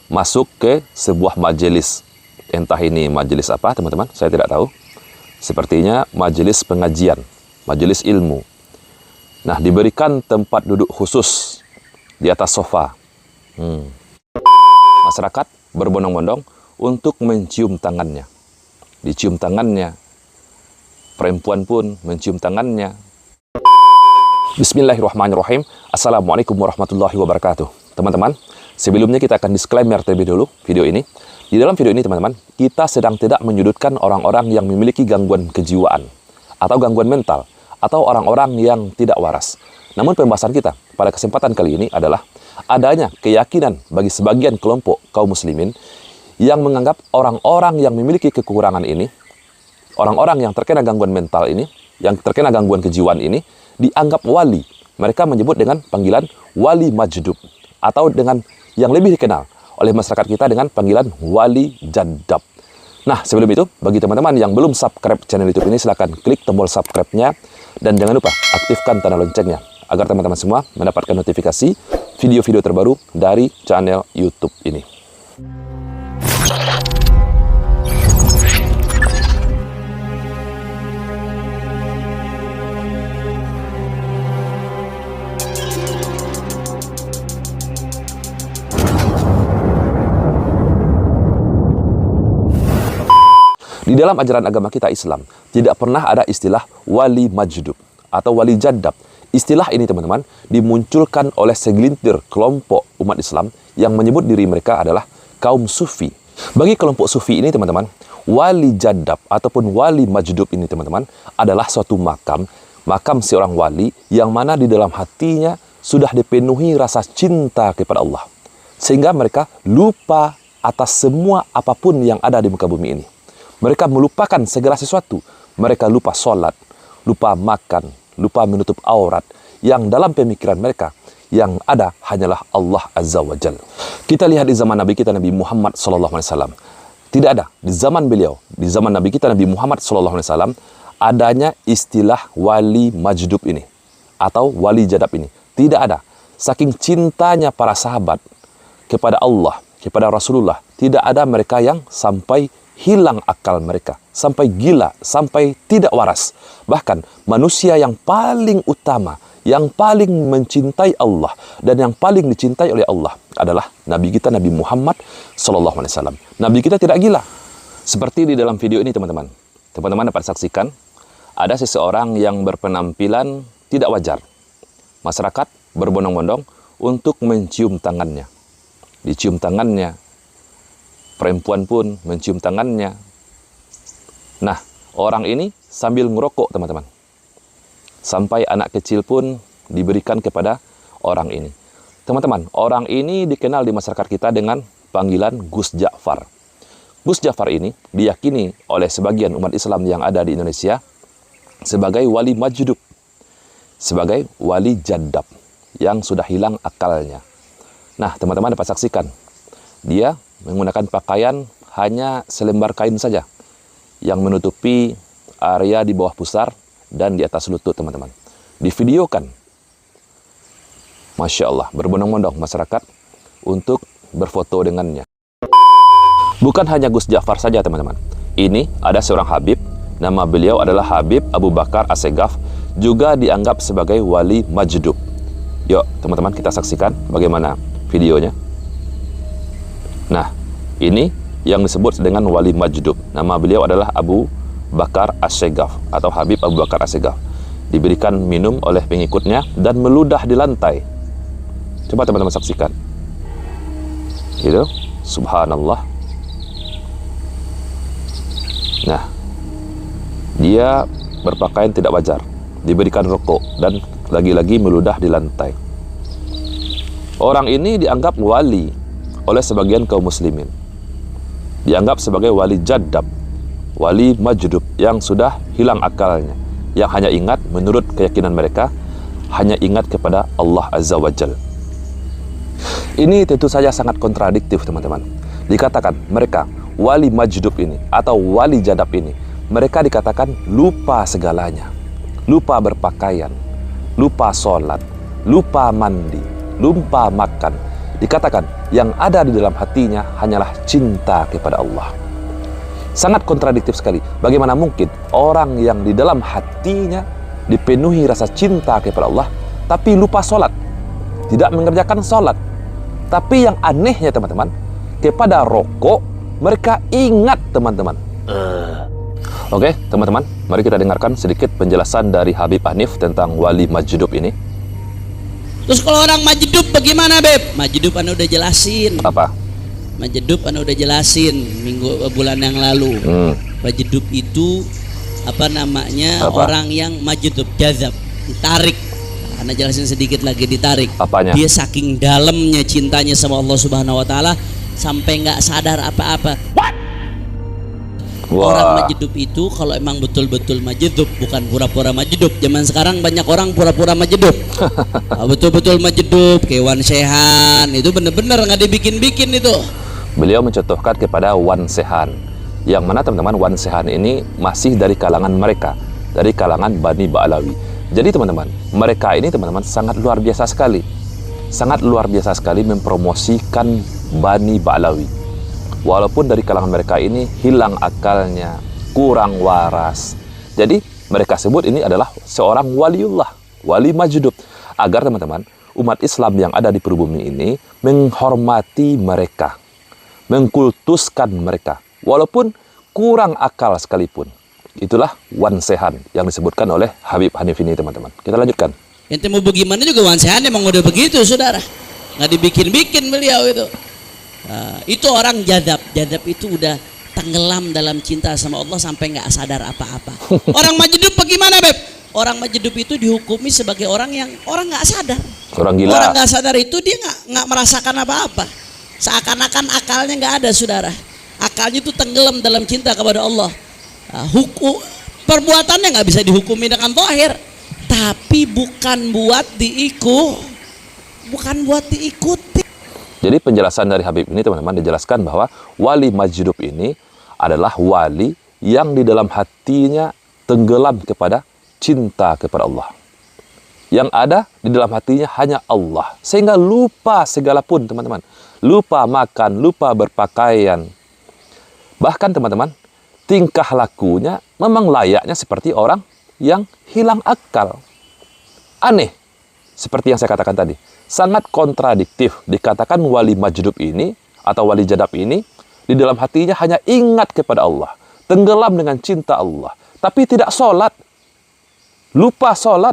masuk ke sebuah majelis. Entah ini majelis apa, teman-teman, saya tidak tahu. Sepertinya majelis pengajian, majelis ilmu. Nah, diberikan tempat duduk khusus di atas sofa. Masyarakat berbondong-bondong untuk mencium tangannya. Dicium tangannya. Perempuan pun mencium tangannya. Bismillahirrahmanirrahim. Assalamualaikum warahmatullahi wabarakatuh. Teman-teman, sebelumnya kita akan disclaimer terlebih dulu video ini. Di dalam video ini, teman-teman, kita sedang tidak menyudutkan orang-orang yang memiliki gangguan kejiwaan atau gangguan mental atau orang-orang yang tidak waras. Namun pembahasan kita pada kesempatan kali ini adalah adanya keyakinan bagi sebagian kelompok kaum muslimin yang menganggap orang-orang yang memiliki kekurangan ini, orang-orang yang terkena gangguan mental ini, yang terkena gangguan kejiwaan ini, dianggap wali. Mereka menyebut dengan panggilan wali majdub, atau dengan yang lebih dikenal oleh masyarakat kita dengan panggilan wali jadab. Nah, sebelum itu, bagi teman-teman yang belum subscribe channel YouTube ini, silahkan klik tombol subscribe-nya, dan jangan lupa aktifkan tanda loncengnya, agar teman-teman semua mendapatkan notifikasi video-video terbaru dari channel YouTube ini. Di dalam ajaran agama kita Islam, tidak pernah ada istilah wali majdub atau wali jadab. Istilah ini, teman-teman, dimunculkan oleh segelintir kelompok umat Islam yang menyebut diri mereka adalah kaum sufi. Bagi kelompok sufi ini, teman-teman, wali jadab ataupun wali majdub ini, teman-teman, adalah suatu makam seorang wali yang mana di dalam hatinya sudah dipenuhi rasa cinta kepada Allah. Sehingga mereka lupa atas semua apapun yang ada di muka bumi ini. Mereka melupakan segala sesuatu. Mereka lupa sholat, lupa makan, lupa menutup aurat. Yang dalam pemikiran mereka, yang ada hanyalah Allah Azza wa Jal. Kita lihat di zaman Nabi kita, Nabi Muhammad SAW. Tidak ada di zaman beliau, di zaman Nabi kita, Nabi Muhammad SAW, adanya istilah wali majdub ini, atau wali jadab ini. Tidak ada. Saking cintanya para sahabat kepada Allah, kepada Rasulullah, tidak ada mereka yang sampai hilang akal mereka, sampai gila, sampai tidak waras. Bahkan manusia yang paling utama, yang paling mencintai Allah dan yang paling dicintai oleh Allah adalah Nabi kita, Nabi Muhammad SAW. Nabi kita tidak gila. Seperti di dalam video ini, teman-teman. Teman-teman dapat saksikan, ada seseorang yang berpenampilan tidak wajar. Masyarakat berbondong-bondong untuk mencium tangannya. Dicium tangannya. Perempuan pun mencium tangannya. Nah, orang ini sambil ngerokok, teman-teman. Sampai anak kecil pun diberikan kepada orang ini. Teman-teman, orang ini dikenal di masyarakat kita dengan panggilan Gus Ja'far. Gus Ja'far ini diyakini oleh sebagian umat Islam yang ada di Indonesia sebagai wali majdub, sebagai wali jadab yang sudah hilang akalnya. Nah, teman-teman dapat saksikan, dia menggunakan pakaian hanya selembar kain saja yang menutupi area di bawah pusar dan di atas lutut, teman-teman. Divideokan. Masya Allah, berbondong-bondong masyarakat untuk berfoto dengannya. Bukan hanya Gus Ja'far saja, teman-teman. Ini ada seorang Habib, nama beliau adalah Habib Abu Bakar Assegaf, juga dianggap sebagai wali majdub. Yuk, teman-teman, kita saksikan bagaimana videonya. Nah, ini yang disebut dengan wali majdub. Nama beliau adalah Abu Bakar Assegaf atau Habib Abu Bakar Assegaf. Diberikan minum oleh pengikutnya dan meludah di lantai. Coba teman-teman saksikan. Gitu, subhanallah. Nah, dia berpakaian tidak wajar, diberikan rokok dan lagi-lagi meludah di lantai. Orang ini dianggap wali oleh sebagian kaum muslimin. Dianggap sebagai wali jadab, wali majdub yang sudah hilang akalnya, yang hanya ingat menurut keyakinan mereka, hanya ingat kepada Allah Azza wa Jal. Ini tentu saja sangat kontradiktif, teman-teman. Dikatakan mereka wali majdub ini atau wali jadab ini, mereka dikatakan lupa segalanya, lupa berpakaian, lupa sholat, lupa mandi, lupa makan, dikatakan yang ada di dalam hatinya hanyalah cinta kepada Allah. Sangat kontradiktif sekali. Bagaimana mungkin orang yang di dalam hatinya dipenuhi rasa cinta kepada Allah, tapi lupa sholat, tidak mengerjakan sholat. Tapi yang anehnya teman-teman, kepada rokok mereka ingat teman-teman. Oke teman-teman, mari kita dengarkan sedikit penjelasan dari Habib Hanif tentang wali majdub ini. Terus kalau orang majdub bagaimana, Beb? Majdub anda udah jelasin. Apa? Majdub anda udah jelasin bulan yang lalu. Majdub itu apa namanya? Apa? Orang yang majdub, jazab, ditarik. Anda jelasin sedikit lagi, ditarik. Apanya? Dia saking dalamnya cintanya sama Allah Subhanahu wa taala sampai nggak sadar apa-apa. Orang majdub itu kalau emang betul-betul majdub, bukan pura-pura majdub. Zaman sekarang banyak orang pura-pura majdub. Betul-betul majdub, kewan sehan, itu bener-bener nggak dibikin-bikin itu. Beliau mencontohkan kepada Wan Sehan, yang mana teman-teman Wan Sehan ini masih dari kalangan mereka, dari kalangan Bani Ba'lawi. Jadi teman-teman, mereka ini teman-teman sangat luar biasa sekali, sangat luar biasa sekali mempromosikan Bani Ba'lawi. Walaupun dari kalangan mereka ini hilang akalnya, kurang waras. Jadi mereka sebut ini adalah seorang waliullah, wali majdub. Agar teman-teman, umat Islam yang ada di pribumi ini menghormati mereka, mengkultuskan mereka, walaupun kurang akal sekalipun. Itulah Wan Sehan yang disebutkan oleh Habib Hanif ini teman-teman. Kita lanjutkan. Ente mau bagaimana juga Wan Sehan emang udah begitu saudara. Nggak dibikin-bikin beliau itu. Itu orang jadab. Jadab itu udah tenggelam dalam cinta sama Allah sampai nggak sadar apa-apa. Orang majdub bagaimana, Beb? Orang majdub itu dihukumi sebagai orang yang orang nggak sadar. Orang gila. Orang nggak sadar itu dia nggak merasakan apa-apa. Seakan-akan akalnya nggak ada, saudara. Akalnya itu tenggelam dalam cinta kepada Allah. Perbuatannya nggak bisa dihukumi dengan zahir, tapi bukan buat diikuti. Jadi penjelasan dari Habib ini teman-teman dijelaskan bahwa wali majdub ini adalah wali yang di dalam hatinya tenggelam kepada cinta kepada Allah. Yang ada di dalam hatinya hanya Allah, sehingga lupa segala pun teman-teman. Lupa makan, lupa berpakaian. Bahkan teman-teman, tingkah lakunya memang layaknya seperti orang yang hilang akal. Aneh, seperti yang saya katakan tadi. Sangat kontradiktif dikatakan wali majdub ini atau wali jadab ini di dalam hatinya hanya ingat kepada Allah, tenggelam dengan cinta Allah, tapi tidak sholat, lupa sholat.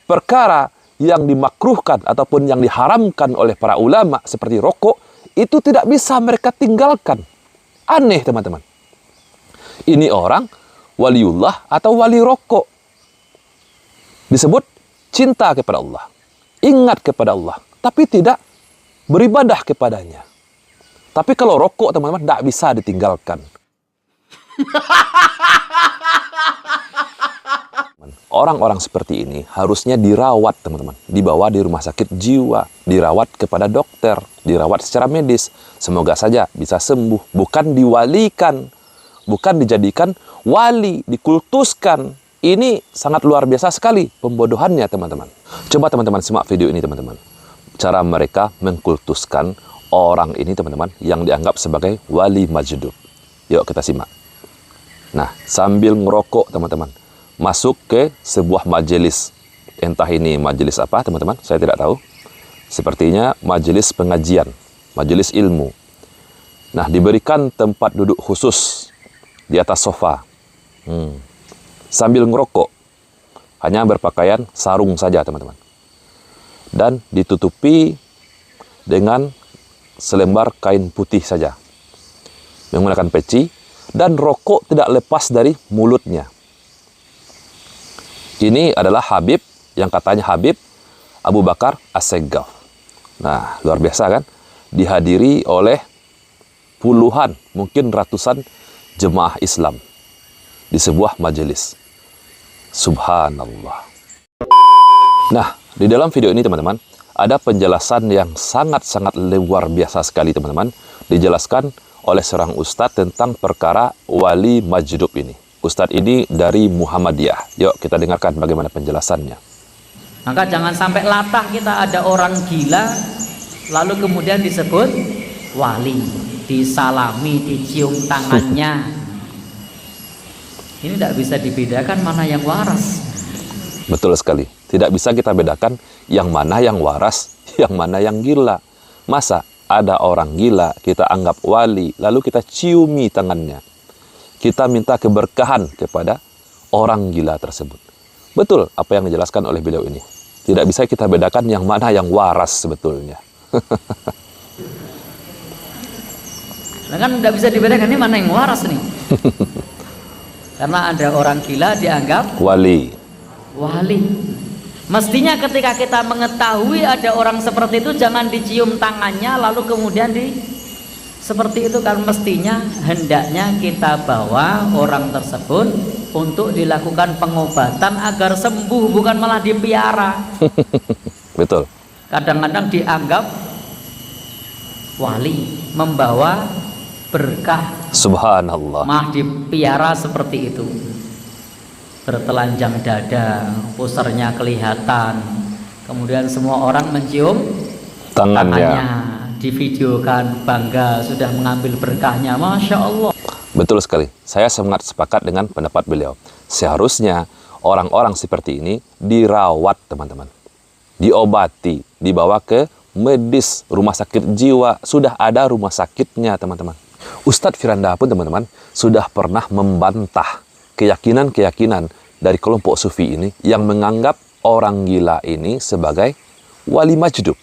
Perkara yang dimakruhkan ataupun yang diharamkan oleh para ulama seperti rokok itu tidak bisa mereka tinggalkan. Aneh teman-teman. Ini orang waliullah atau wali rokok, disebut cinta kepada Allah, ingat kepada Allah, tapi tidak beribadah kepadanya. Tapi kalau rokok teman-teman tidak bisa ditinggalkan. Orang-orang seperti ini harusnya dirawat teman-teman, dibawa di rumah sakit jiwa, dirawat kepada dokter, dirawat secara medis. Semoga saja bisa sembuh, bukan diwalikan, bukan dijadikan wali, dikultuskan. Ini sangat luar biasa sekali pembodohannya teman-teman. Coba teman-teman simak video ini teman-teman. Cara mereka mengkultuskan orang ini teman-teman yang dianggap sebagai wali majdub. Yuk kita simak. Nah, sambil ngerokok teman-teman, masuk ke sebuah majelis. Entah ini majelis apa teman-teman, saya tidak tahu. Sepertinya majelis pengajian, majelis ilmu. Nah, diberikan tempat duduk khusus di atas sofa. Sambil ngerokok, hanya berpakaian sarung saja teman-teman. Dan ditutupi dengan selembar kain putih saja. Menggunakan peci, dan rokok tidak lepas dari mulutnya. Ini adalah Habib, yang katanya Habib Abu Bakar As-Segaf. Nah, luar biasa kan? Dihadiri oleh puluhan, mungkin ratusan jemaah Islam di sebuah majelis. Subhanallah. Nah, di dalam video ini teman-teman, ada penjelasan yang sangat-sangat luar biasa sekali teman-teman. Dijelaskan oleh seorang ustadz tentang perkara wali majdub ini. Ustadz ini dari Muhammadiyah. Yuk kita dengarkan bagaimana penjelasannya. Maka jangan sampai latah kita ada orang gila lalu kemudian disebut wali, disalami, dicium tangannya. Ini tidak bisa dibedakan mana yang waras. Betul sekali. Tidak bisa kita bedakan yang mana yang waras, yang mana yang gila. Masa ada orang gila, kita anggap wali, lalu kita ciumi tangannya. Kita minta keberkahan kepada orang gila tersebut. Betul apa yang dijelaskan oleh beliau ini. Tidak bisa kita bedakan yang mana yang waras sebetulnya. Nah kan tidak bisa dibedakan ini mana yang waras nih. Karena ada orang gila dianggap Wali. wali. Mestinya ketika kita mengetahui ada orang seperti itu, jangan dicium tangannya lalu kemudian seperti itu, kan mestinya hendaknya kita bawa orang tersebut untuk dilakukan pengobatan agar sembuh, bukan malah dipiara. Betul. Kadang-kadang dianggap wali, membawa berkah, Subhanallah. malah dipiara seperti itu. Bertelanjang dada, pusernya kelihatan, kemudian semua orang mencium tangannya, divideokan, bangga sudah mengambil berkahnya. Masya Allah. Betul sekali. Saya sangat sepakat dengan pendapat beliau. Seharusnya orang-orang seperti ini dirawat, teman-teman. Diobati, dibawa ke medis, rumah sakit jiwa. Sudah ada rumah sakitnya, teman-teman. Ustadz Firanda pun, teman-teman, sudah pernah membantah keyakinan-keyakinan dari kelompok sufi ini yang menganggap orang gila ini sebagai wali majdub.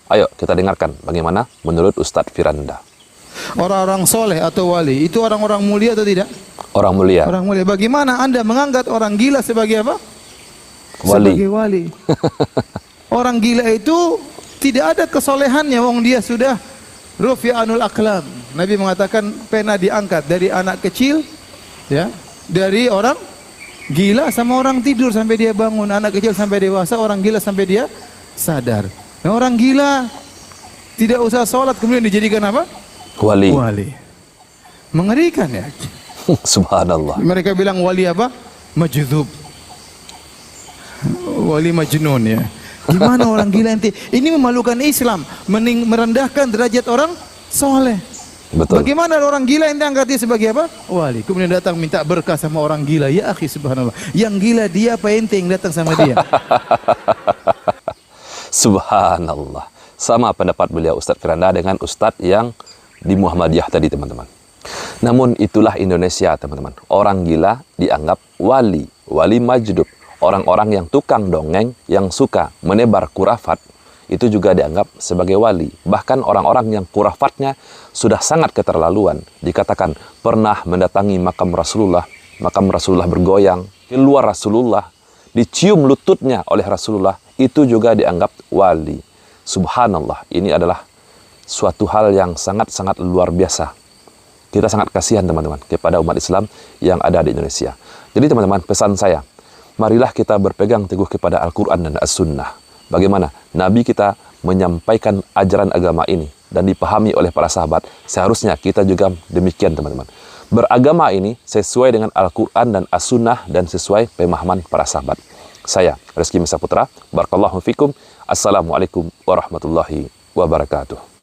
Ayo kita dengarkan bagaimana menurut Ustadz Firanda. Orang-orang soleh atau wali itu orang-orang mulia atau tidak? Orang mulia. Orang mulia. Bagaimana Anda menganggap orang gila sebagai apa? Wali. Sebagai wali. Orang gila itu tidak ada kesolehannya, wong dia sudah rufi'anul aqlam. Nabi mengatakan pena diangkat dari anak kecil, ya, dari orang gila sama orang tidur sampai dia bangun, anak kecil sampai dewasa, orang gila sampai dia sadar. Nah, orang gila tidak usah sholat kemudian dijadikan apa? Wali. Wali. Mengerikan ya. Subhanallah. Mereka bilang wali apa? Majdzub. Wali majnun ya. Gimana orang gila nanti? Ini memalukan Islam, merendahkan derajat orang soleh. Betul. Bagaimana orang gila yang diangkat dia sebagai apa? Wali. Kemudian datang minta berkah sama orang gila. Ya akhi, subhanallah. Yang gila dia apa ente yang datang sama dia? Subhanallah. Sama pendapat beliau Ustadz Firanda dengan Ustadz yang di Muhammadiyah tadi, teman-teman. Namun itulah Indonesia, teman-teman. Orang gila dianggap wali, wali majdub. Orang-orang yang tukang dongeng, yang suka menebar kurafat, itu juga dianggap sebagai wali. Bahkan orang-orang yang kurafatnya sudah sangat keterlaluan. Dikatakan pernah mendatangi makam Rasulullah bergoyang, keluar Rasulullah, dicium lututnya oleh Rasulullah, itu juga dianggap wali. Subhanallah, ini adalah suatu hal yang sangat-sangat luar biasa. Kita sangat kasihan, teman-teman, kepada umat Islam yang ada di Indonesia. Jadi, teman-teman, pesan saya, marilah kita berpegang teguh kepada Al-Quran dan As-Sunnah. Bagaimana Nabi kita menyampaikan ajaran agama ini dan dipahami oleh para sahabat, seharusnya kita juga demikian, teman-teman. Beragama ini sesuai dengan Al-Quran dan As-Sunnah dan sesuai pemahaman para sahabat. Saya, Rizky Misa Putra, barakallahu fikum. Assalamualaikum warahmatullahi wabarakatuh.